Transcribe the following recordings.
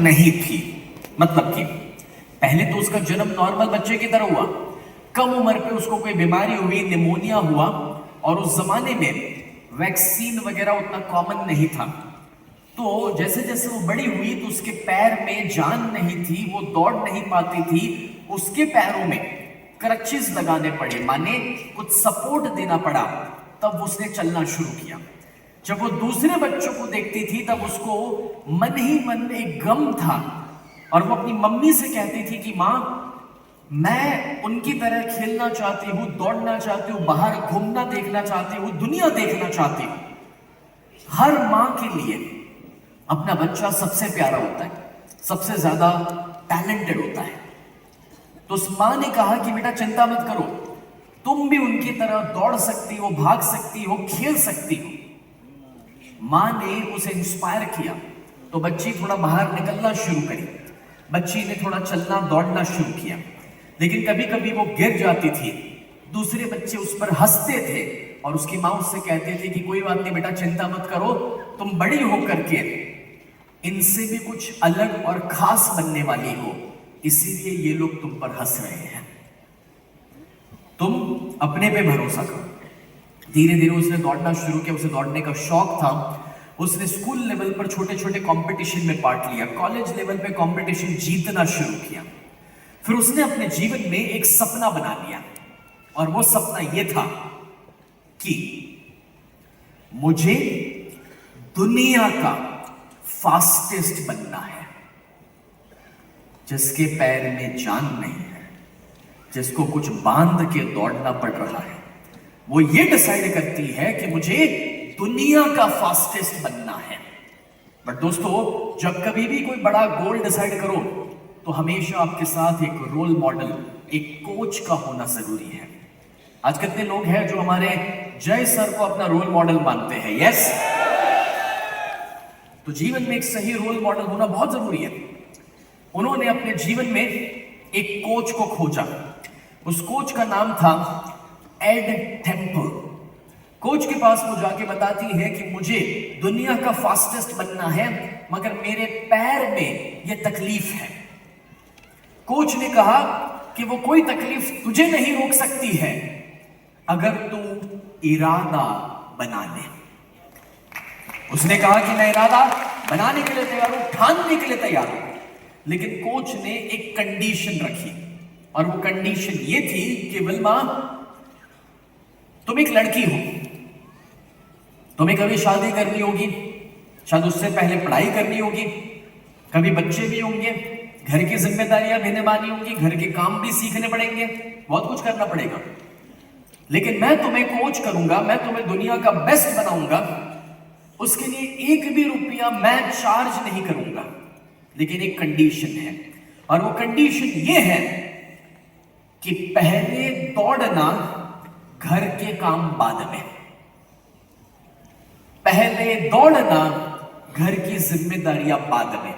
नहीं थी। मतलब कि पहले तो उसका जन्म नॉर्मल बच्चे की तरह हुआ, कम उम्र पे उसको कोई बीमारी हुई, निमोनिया हुआ, और उस जमाने में वैक्सीन वगैरह उतना कॉमन नहीं था। तो जैसे जैसे वो बड़ी हुई तो उसके पैर में जान नहीं थी, वो दौड़ नहीं पाती थी, उसके पैरों में क्रचेस लगाने पड़े, माने कुछ सपोर्ट देना पड़ा, तब उसने चलना शुरू किया। जब वो दूसरे बच्चों को देखती थी तब उसको मन ही मन में एक गम था, और वो अपनी मम्मी से कहती थी कि माँ, मैं उनकी तरह खेलना चाहती हूँ, दौड़ना चाहती हूँ, बाहर घूमना देखना चाहती हूँ, दुनिया देखना चाहती हूँ। हर माँ के लिए अपना बच्चा सबसे प्यारा होता है, सबसे ज्यादा टैलेंटेड होता है। तो उस माँ ने कहा कि बेटा चिंता मत करो, तुम भी उनकी तरह दौड़ सकती हो, भाग सकती हो, खेल सकती हो। माँ ने उसे इंस्पायर किया तो बच्ची थोड़ा बाहर निकलना शुरू करी, बच्ची ने थोड़ा चलना दौड़ना शुरू किया। लेकिन कभी कभी वो गिर जाती थी, दूसरे बच्चे उस पर हंसते थे और उसकी माँ उससे कहती थी कि कोई बात नहीं बेटा, चिंता मत करो, तुम बड़ी होकर के इनसे भी कुछ अलग और खास बनने वाली हो, इसीलिए ये लोग तुम पर हंस रहे हैं, तुम अपने पे भरोसा करो। धीरे धीरे उसने दौड़ना शुरू किया, उसे दौड़ने का शौक था। उसने स्कूल लेवल पर छोटे छोटे कंपटीशन में पार्ट लिया, कॉलेज लेवल पे कंपटीशन जीतना शुरू किया। फिर उसने अपने जीवन में एक सपना बना लिया, और वो सपना ये था कि मुझे दुनिया का फास्टेस्ट बनना है। जिसके पैर में जान नहीं है, जिसको कुछ बांध के दौड़ना पड़ रहा है, वो ये डिसाइड करती है कि मुझे दुनिया का फास्टेस्ट बनना है। बट दोस्तों, जब कभी भी कोई बड़ा गोल डिसाइड करो तो हमेशा आपके साथ एक रोल मॉडल, एक कोच का होना जरूरी है। आज कितने लोग हैं जो हमारे जय सर को अपना रोल मॉडल मानते हैं? यस। तो जीवन में एक सही रोल मॉडल होना बहुत जरूरी है। उन्होंने अपने जीवन में एक कोच को खोजा। उस कोच का नाम था एड टेम्पल। कोच के पास वो जाके बताती है कि मुझे दुनिया का फास्टेस्ट बनना है, मगर मेरे पैर में ये तकलीफ है। कोच ने कहा कि वो कोई तकलीफ तुझे नहीं रोक सकती है अगर तू इरादा बना ले। उसने कहा कि मैं इरादा बनाने के लिए तैयार हूं, ठानने के लिए तैयार हूं, लेकिन कोच ने एक कंडीशन रखी, और वो कंडीशन ये थी कि विल्मा, तुम एक लड़की हो, तुम्हें कभी शादी करनी होगी, शायद उससे पहले पढ़ाई करनी होगी, कभी बच्चे भी होंगे, घर की जिम्मेदारियां भी निभानी होंगी, घर के काम भी सीखने पड़ेंगे, बहुत कुछ करना पड़ेगा। लेकिन मैं तुम्हें कोच करूंगा, मैं तुम्हें दुनिया का बेस्ट बनाऊंगा, उसके लिए एक भी रुपया मैं चार्ज नहीं करूंगा, लेकिन एक कंडीशन है, और वो कंडीशन ये है कि पहले दौड़ना, घर के काम बाद में। पहले दौड़ना, घर की जिम्मेदारियां बाद में।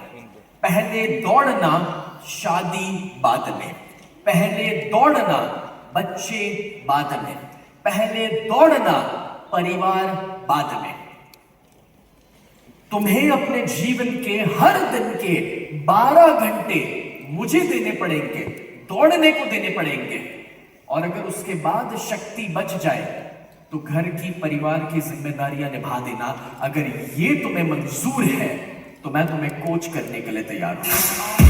पहले दौड़ना, शादी बाद में। पहले दौड़ना, बच्चे बाद में। पहले दौड़ना, परिवार बाद में। तुम्हें अपने जीवन के हर दिन के 12 घंटे मुझे देने पड़ेंगे, दौड़ने को देने पड़ेंगे, और अगर उसके बाद शक्ति बच जाए तो घर की, परिवार की जिम्मेदारियां निभा देना। अगर ये तुम्हें मंजूर है तो मैं तुम्हें कोच करने के लिए तैयार हूं।